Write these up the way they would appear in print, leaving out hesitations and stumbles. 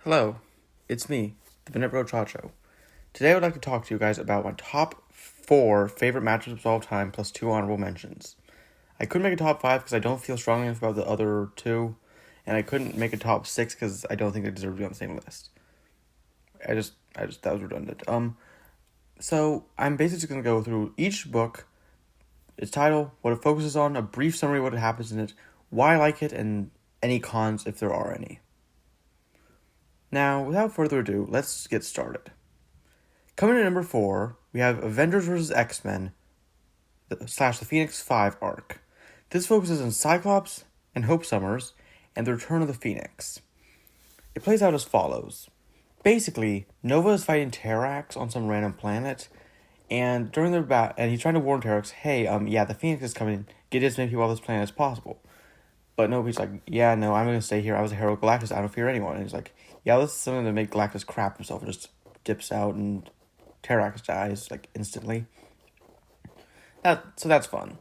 Hello, it's me, the Vanipro Chacho. Today I would like to talk to you guys about my top 4 favorite matchups of all time plus 2 honorable mentions. I couldn't make a top 5 because I don't feel strongly enough about the other 2, and I couldn't make a top 6 because I don't think they deserve to be on the same list. That was redundant. So I'm basically just going to go through each book, its title, what it focuses on, a brief summary of what happens in it, why I like it, and any cons if there are any. Now, without further ado, let's get started. Coming in at number 4, we have Avengers vs. X-Men / the Phoenix 5 arc. This focuses on Cyclops and Hope Summers and the return of the Phoenix. It plays out as follows. Basically, Nova is fighting Terrax on some random planet, and during their battle, and he's trying to warn Terrax, hey, the Phoenix is coming, get as many people off this planet as possible. But Nobody's like, yeah, no, I'm going to stay here. I was a hero of Galactus. I don't fear anyone. And he's like, yeah, this is something to make Galactus crap himself and just dips out and Terrax dies, like, instantly. So that's fun.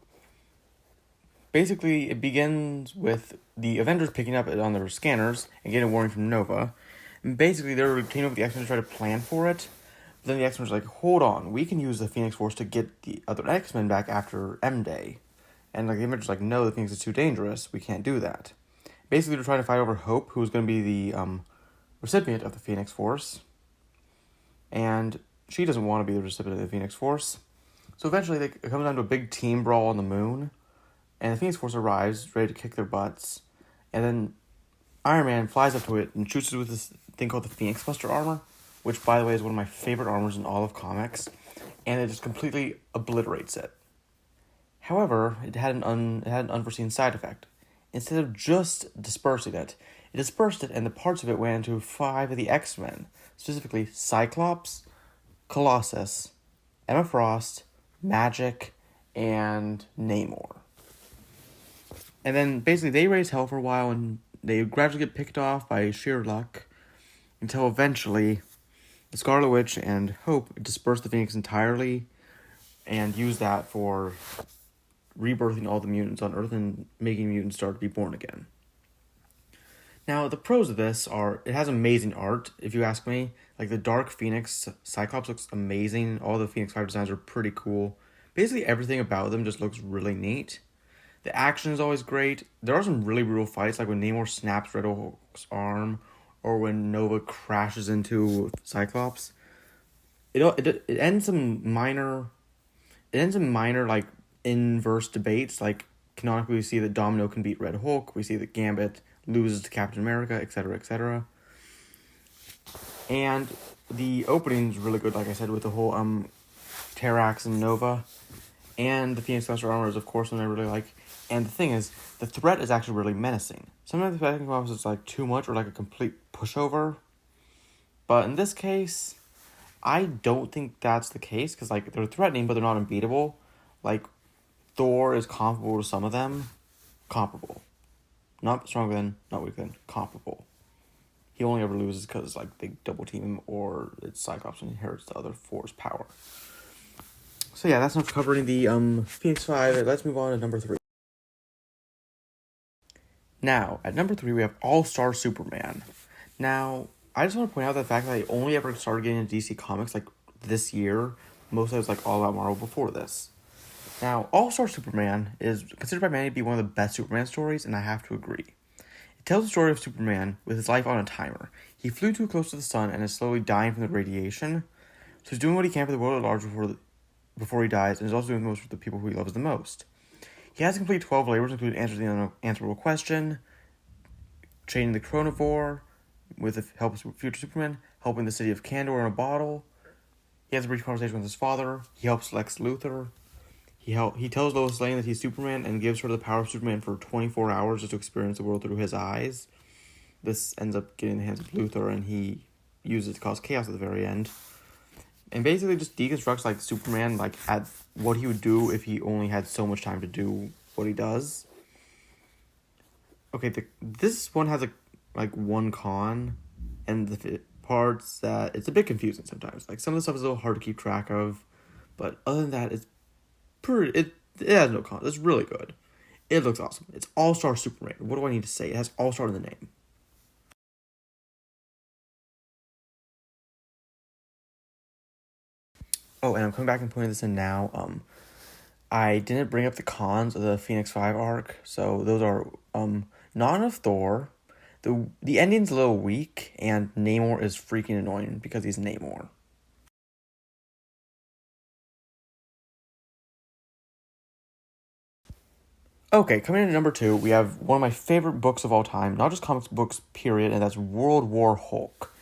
Basically, it begins with the Avengers picking up it on their scanners and getting a warning from Nova. And basically, they're teaming up with the X-Men to try to plan for it. But then the X-Men are like, hold on, we can use the Phoenix Force to get the other X-Men back after M-Day. And like the Avengers are like, no, the Phoenix is too dangerous. We can't do that. Basically, they're trying to fight over Hope, who's going to be the recipient of the Phoenix Force. And she doesn't want to be the recipient of the Phoenix Force. So eventually, it comes down to a big team brawl on the moon. And the Phoenix Force arrives, ready to kick their butts. And then Iron Man flies up to it and shoots it with this thing called the Phoenix Buster armor, which, by the way, is one of my favorite armors in all of comics. And it just completely obliterates it. However, it had an unforeseen side effect. Instead of just dispersing it, it dispersed it and the parts of it went into 5 of the X-Men, specifically Cyclops, Colossus, Emma Frost, Magic, and Namor. And then basically they raise hell for a while and they gradually get picked off by sheer luck until eventually the Scarlet Witch and Hope disperse the Phoenix entirely and use that for rebirthing all the mutants on Earth and making mutants start to be born again. Now, the pros of this are, it has amazing art, if you ask me. Like, the Dark Phoenix Cyclops looks amazing. All the Phoenix 5 designs are pretty cool. Basically, everything about them just looks really neat. The action is always great. There are some really brutal fights, like when Namor snaps Red Hulk's arm, or when Nova crashes into Cyclops. It ends some minor, like, inverse debates. Like, canonically, we see that Domino can beat Red Hulk. We see that Gambit loses to Captain America, etc., etc. And the opening's really good, like I said, with the whole Terrax and Nova. And the Phoenix Buster armor is, of course, one I really like. And the thing is, the threat is actually really menacing. Sometimes the threat can come off as like too much or like a complete pushover. But in this case, I don't think that's the case, because like they're threatening, but they're not unbeatable. Like, Thor is comparable to some of them. Comparable. Not stronger than, not weaker than, comparable. He only ever loses because like they double team him or it's Cyclops and inherits the other Four's power. So yeah, that's enough covering the Phoenix 5. Let's move on to number 3. Now, at number 3, we have All-Star Superman. Now, I just want to point out the fact that I only ever started getting into DC Comics like this year. Mostly I was like all about Marvel before this. Now, All-Star Superman is considered by many to be one of the best Superman stories, and I have to agree. It tells the story of Superman with his life on a timer. He flew too close to the sun and is slowly dying from the radiation, so he's doing what he can for the world at large before he dies, and is also doing the most for the people who he loves the most. He has to complete 12 labors, including answering the unanswerable question, chaining the Chronivore with the help of future Superman, helping the city of Kandor in a bottle. He has a brief conversation with his father. He helps Lex Luthor. He tells Lois Lane that he's Superman and gives her the power of Superman for 24 hours just to experience the world through his eyes. This ends up getting in the hands of Luthor, and he uses it to cause chaos at the very end. And basically just deconstructs like Superman, like at what he would do if he only had so much time to do what he does. Okay, this one has like one con, and the parts that it's a bit confusing sometimes. Like some of the stuff is a little hard to keep track of, but other than that, it's pretty. It has no con. It's really good. It looks awesome. It's All-Star Superman. What do I need to say? It has All-Star in the name. Oh, and I'm coming back and putting this in now. I didn't bring up the cons of the Phoenix 5 arc, so those are not enough Thor. The ending's a little weak, and Namor is freaking annoying because he's Namor. Okay, coming in at number 2, we have one of my favorite books of all time, not just comics books, period, and that's World War Hulk.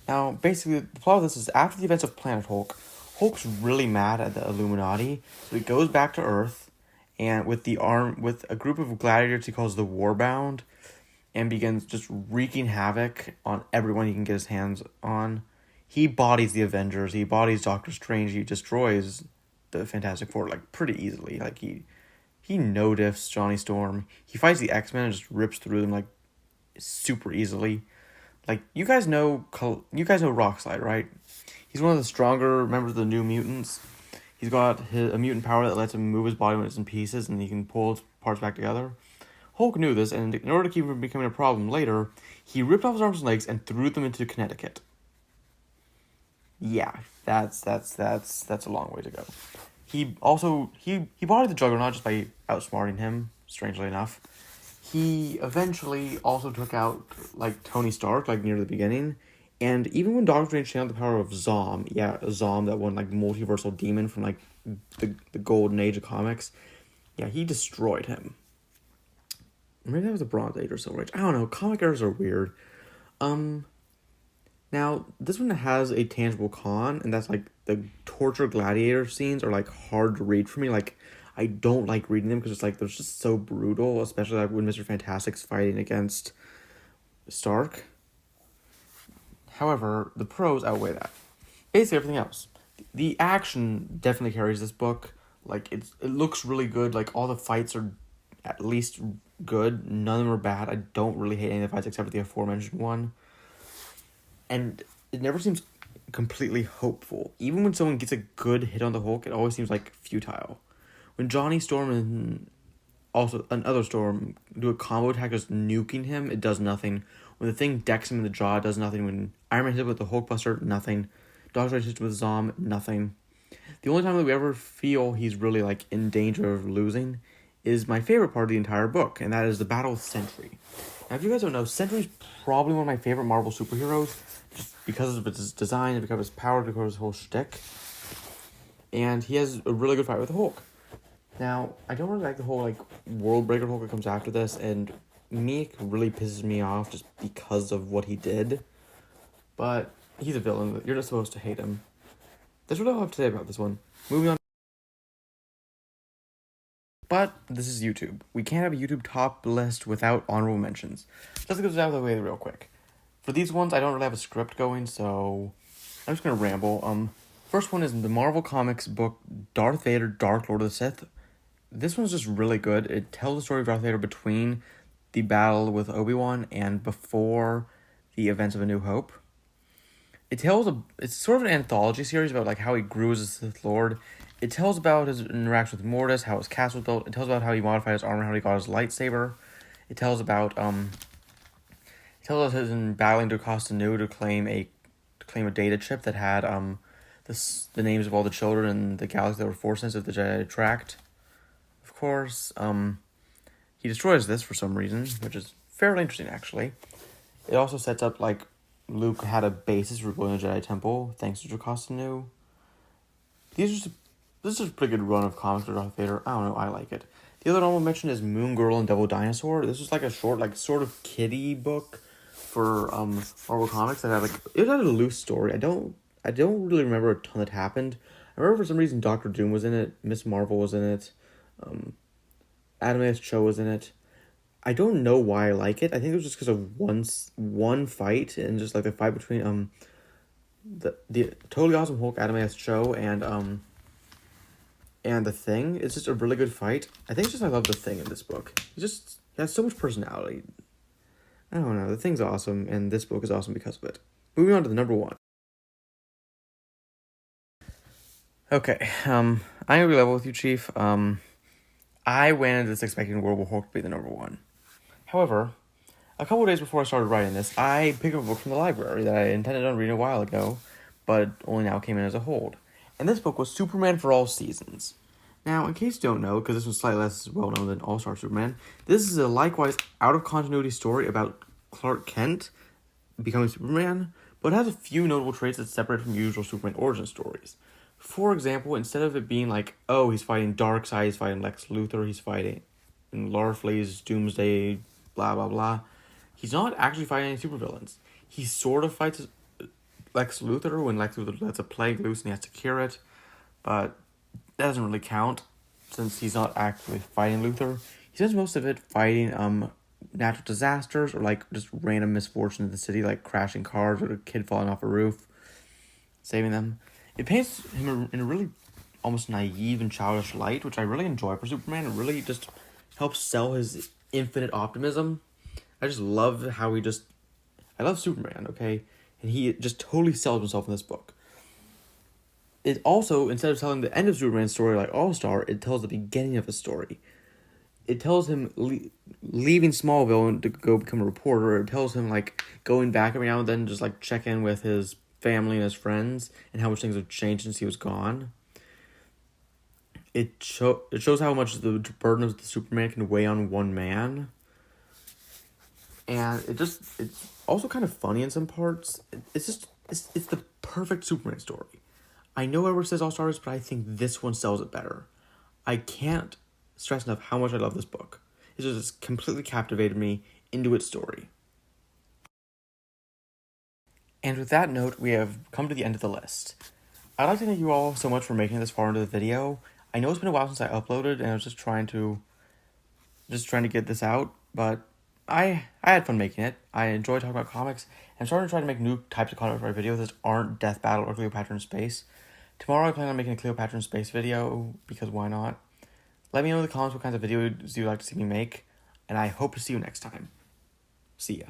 Now, basically, the plot of this is after the events of Planet Hulk, Hulk's really mad at the Illuminati, so he goes back to Earth, and with a group of gladiators he calls the Warbound, and begins just wreaking havoc on everyone he can get his hands on. He bodies the Avengers, he bodies Doctor Strange, he destroys the Fantastic Four like pretty easily. Like he no diffs Johnny Storm. He fights the X-Men and just rips through them like super easily. Like you guys know Rockslide, right? He's one of the stronger members of the New Mutants. He's got a mutant power that lets him move his body when it's in pieces, and he can pull its parts back together. Hulk knew this, and in order to keep him from becoming a problem later, he ripped off his arms and legs and threw them into Connecticut. Yeah, that's a long way to go. He also he bodied the Juggernaut just by outsmarting him, strangely enough. He eventually also took out like Tony Stark, like near the beginning. And even when Doctor Strange channeled the power of Zom, Zom, that one like multiversal demon from like the golden age of comics, yeah, he destroyed him. Maybe that was the Bronze Age or Silver Age. I don't know. Comic eras are weird. Now, this one has a tangible con, and that's like the torture gladiator scenes are like hard to read for me. Like, I don't like reading them because it's like they're just so brutal, especially like when Mr. Fantastic's fighting against Stark. However, the pros outweigh that. Basically, everything else. The action definitely carries this book. Like, it looks really good. Like, all the fights are at least good. None of them are bad. I don't really hate any of the fights except for the aforementioned one. And it never seems completely hopeful. Even when someone gets a good hit on the Hulk, it always seems like futile. When Johnny Storm and also another Storm do a combo attack just nuking him, it does nothing. When the Thing decks him in the jaw, it does nothing. When Iron Man hits him with the Hulkbuster, nothing. Doctor Strange hits him with Zom, nothing. The only time that we ever feel he's really like in danger of losing is my favorite part of the entire book, and that is the battle with Sentry. Now, if you guys don't know, Sentry's probably one of my favorite Marvel superheroes, just because of his design, because of his power, because of his whole shtick. And he has a really good fight with the Hulk. Now, I don't really like the whole like World Breaker Hulk that comes after this, and Meek really pisses me off just because of what he did. But he's a villain. You're not supposed to hate him. That's what I have to say about this one. Moving on. But this is YouTube. We can't have a YouTube top list without honorable mentions. Let's get this out of the way real quick. For these ones, I don't really have a script going, so I'm just gonna ramble. First one is the Marvel Comics book Darth Vader, Dark Lord of the Sith. This one's just really good. It tells the story of Darth Vader between the battle with Obi-Wan and before the events of A New Hope. It's sort of an anthology series about like how he grew as a Sith Lord. It tells about his interaction with Mortis, how his castle was built. It tells about how he modified his armor, how he got his lightsaber. It tells about his in battling Jocasta Nu to claim a data chip that had the names of all the children in the galaxy that were Force sensitive the Jedi tracked. Of course, he destroys this for some reason, which is fairly interesting actually. It also sets up like Luke had a basis for building the Jedi Temple thanks to Jocasta Nu. This is a pretty good run of comics for Darth Vader. I don't know, I like it. The other one I'll mention is Moon Girl and Devil Dinosaur. This was like a short, like sort of kiddie book for Marvel Comics that had it had a loose story. I don't really remember a ton that happened. I remember for some reason Doctor Doom was in it, Miss Marvel was in it, Adameus Cho was in it. I don't know why I like it. I think it was just because of one fight and just like the fight between the totally awesome Hulk, Adameus Cho, and the Thing. It's just a really good fight. I think it's just I love the Thing in this book. He has so much personality. I don't know. The Thing's awesome, and this book is awesome because of it. Moving on to the number one. Okay, I'm gonna be level with you, Chief. I went into this expecting World War Hulk to be the number one. However, a couple of days before I started writing this, I picked up a book from the library that I intended on reading a while ago, but only now came in as a hold. And this book was Superman for All Seasons. Now, in case you don't know, because this was slightly less well-known than All-Star Superman, this is a likewise out-of-continuity story about Clark Kent becoming Superman, but it has a few notable traits that separate from usual Superman origin stories. For example, instead of it being like, oh, he's fighting Darkseid, he's fighting Lex Luthor, he's fighting Larfleeze, Doomsday, blah, blah, blah, he's not actually fighting any supervillains. He sort of fights Lex Luthor when Lex Luthor lets a plague loose and he has to cure it, but that doesn't really count since he's not actually fighting Luthor. He spends most of it fighting natural disasters or like just random misfortune in the city, like crashing cars or a kid falling off a roof, saving them. It paints him in a really almost naive and childish light, which I really enjoy for Superman. It really just helps sell his infinite optimism. I just love how I love Superman, okay? And he just totally sells himself in this book. It also, instead of telling the end of Superman's story like All-Star, it tells the beginning of a story. It tells him leaving Smallville to go become a reporter. It tells him like going back every now and then, just like check in with his family and his friends and how much things have changed since he was gone. It shows how much the burden of the Superman can weigh on one man. And it's also kind of funny in some parts. It's the perfect Superman story. I know everyone says All-Stars, but I think this one sells it better. I can't stress enough how much I love this book. It just completely captivated me into its story. And with that note, we have come to the end of the list. I'd like to thank you all so much for making it this far into the video. I know it's been a while since I uploaded, and I was just trying to get this out, but I had fun making it. I enjoy talking about comics, and I'm starting to try to make new types of content for my videos that aren't Death Battle or Cleopatra in Space. Tomorrow I plan on making a Cleopatra in Space video, because why not? Let me know in the comments what kinds of videos you'd like to see me make, and I hope to see you next time. See ya.